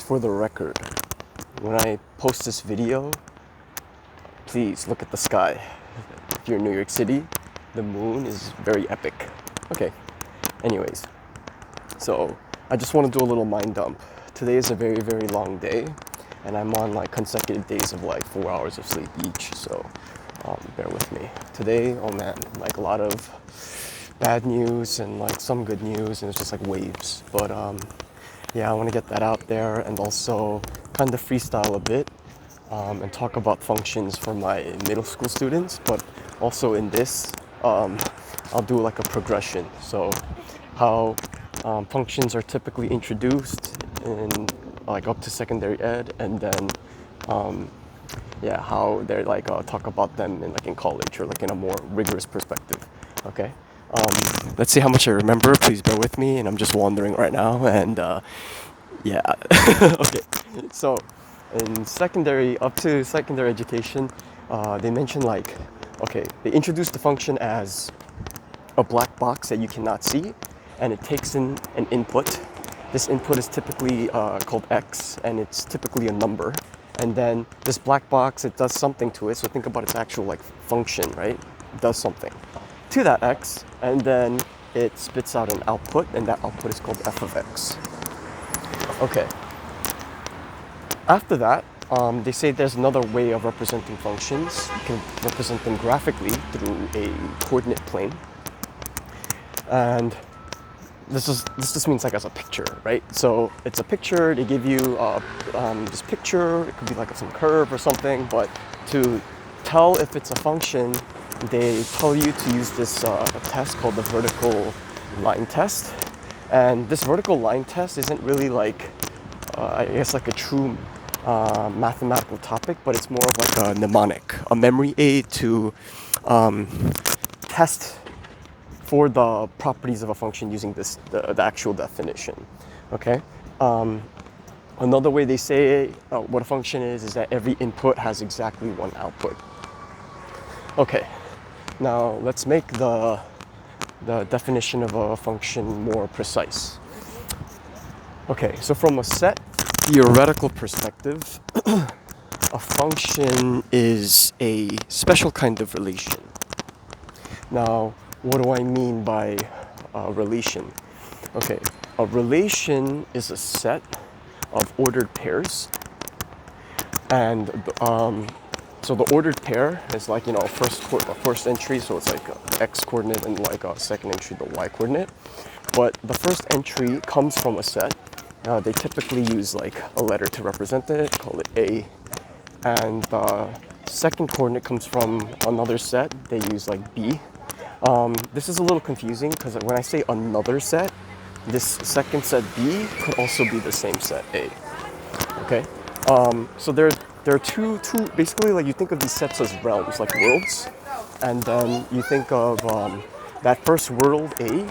For the record, when I post this video, please look at the sky. If you're in New York City, the moon is very epic. Okay, anyways, so I just want to do a little mind dump. Today is a very, very long day, and I'm on like consecutive days of like 4 hours of sleep each, so bear with me. Today, oh man, like a lot of bad news and like some good news, and it's just like waves. But yeah, I want to get that out there and also kind of freestyle a bit and talk about functions for my middle school students. But also in this, I'll do like a progression. So how functions are typically introduced in like up to secondary ed, and then yeah, how they're like talk about them in college or like in a more rigorous perspective. Okay. Let's see how much I remember. Please bear with me, and I'm just wandering right now. And yeah, okay. So in secondary, up to secondary education, they mention like, okay, they introduce the function as a black box that you cannot see, and it takes in an input. This input is typically called x, and it's typically a number. And then this black box, it does something to it. So think about its actual like function, right? It does something to that x, and then it spits out an output, and that output is called f of x. Okay. After that, they say there's another way of representing functions. You can represent them graphically through a coordinate plane. And this just means like as a picture, right? So it's a picture. They give you this picture. It could be like some curve or something. But to tell if it's a function, they tell you to use this test called the vertical line test. And this vertical line test isn't really like, I guess, like a true mathematical topic, but it's more of like a mnemonic, a memory aid to test for the properties of a function using the actual definition. Okay. Another way they say what a function is that every input has exactly one output. Okay. Now let's make the definition of a function more precise. Okay, so from a set theoretical perspective, a function is a special kind of relation. Now, what do I mean by relation? Okay, a relation is a set of ordered pairs, and so the ordered pair is like, first entry, so it's like a x coordinate, and like a second entry, the y coordinate. But the first entry comes from a set. They typically use like a letter to represent it, call it A. And the second coordinate comes from another set. They use like B. This is a little confusing because when I say another set, this second set B could also be the same set A. Okay. So there are two basically, like, you think of these sets as realms, like worlds, and then you think of that first world A.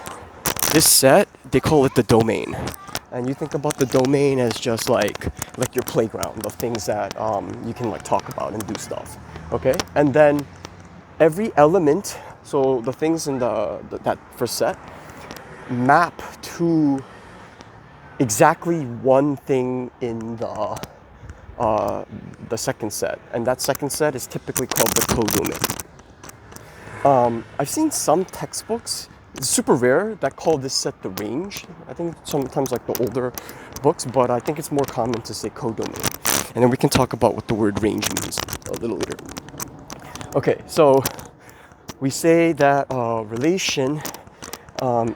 This set, they call it the domain, and you think about the domain as just like your playground of things that you can like talk about and do stuff. Okay, and then every element, so the things in that first set map to exactly one thing in the second set, and that second set is typically called the codomain. I've seen some textbooks, it's super rare, that call this set the range. I think sometimes like the older books, but I think it's more common to say codomain. And then we can talk about what the word range means a little later. Okay, so we say that relation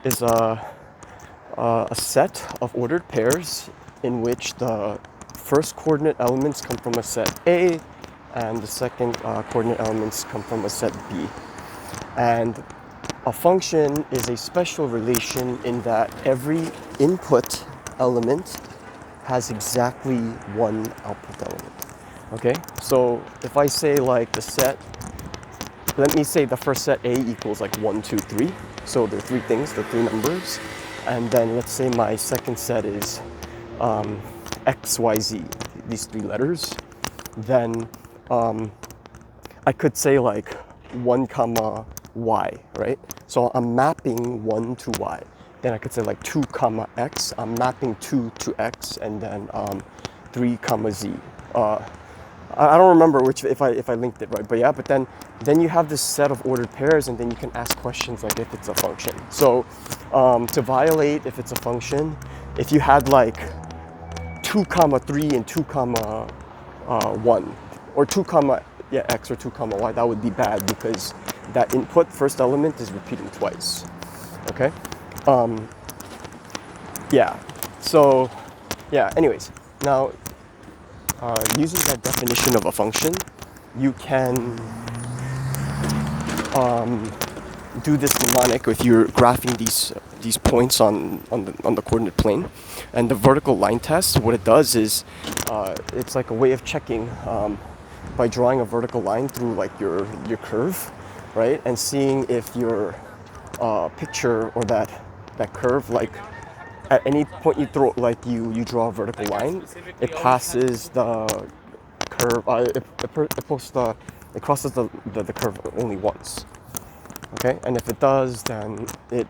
is a set of ordered pairs in which the first coordinate elements come from a set A, and the second coordinate elements come from a set B. And a function is a special relation in that every input element has exactly one output element. Okay, so if I say like the set, let me say the first set A equals like 1, 2, 3. So there are three things, the three numbers. And then let's say my second set is X, Y, Z, these three letters. Then I could say like 1 comma Y, right? So I'm mapping 1 to Y. then I could say like 2 comma x. I'm mapping 2 to x, and then 3 comma z. I don't remember which if I linked it right, but yeah. But then you have this set of ordered pairs, and then you can ask questions like if it's a function. So to violate if it's a function, if you had like 2 comma 3 and 2 comma 1, or 2 comma x or 2 comma y, that would be bad because that input first element is repeating twice. Okay. Yeah. So yeah. Anyways, now using that definition of a function, you can do this mnemonic if you're graphing these points on the coordinate plane. And the vertical line test, what it does is it's like a way of checking by drawing a vertical line through like your curve, right, and seeing if your picture or that curve, like at any point you throw, like you draw a vertical line, it passes the curve. It crosses the curve only once. Okay, and if it does, then it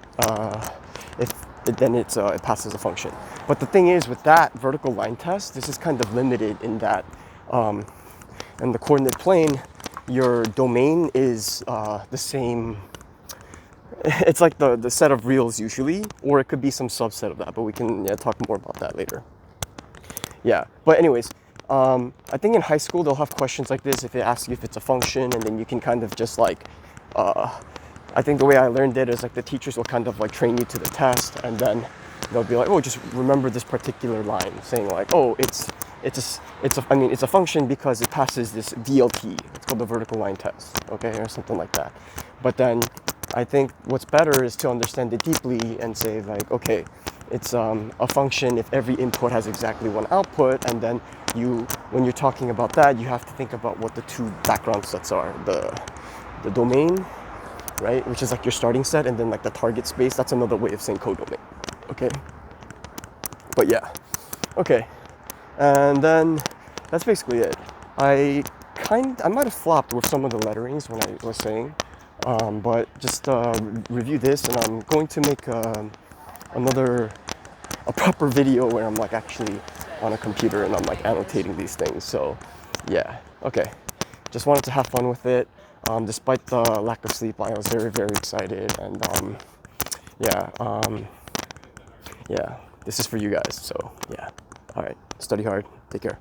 passes a function. But the thing is, with that vertical line test, this is kind of limited in that in the coordinate plane, your domain is the same. It's like the set of reals usually, or it could be some subset of that, but we can talk more about that later. Yeah, but anyways, I think in high school they'll have questions like this if they ask you if it's a function, and then you can kind of just like, I think the way I learned it is like the teachers will kind of like train you to the test, and then they'll be like, oh, just remember this particular line, saying like, oh, it's a function because it passes this VLT. It's called the vertical line test, okay, or something like that. But then I think what's better is to understand it deeply and say like, okay, it's a function if every input has exactly one output, and then when you're talking about that, you have to think about what the 2 background sets are, the domain, right, which is like your starting set, and then like the target space. That's another way of saying codomain. Okay, but yeah, okay, and then that's basically it. I might have flopped with some of the letterings when I was saying, but just review this, and I'm going to make a proper video where I'm like actually on a computer and I'm like annotating these things. So yeah, okay, just wanted to have fun with it. Despite the lack of sleep, I was very, very excited, and yeah, this is for you guys. So yeah, all right, study hard, take care.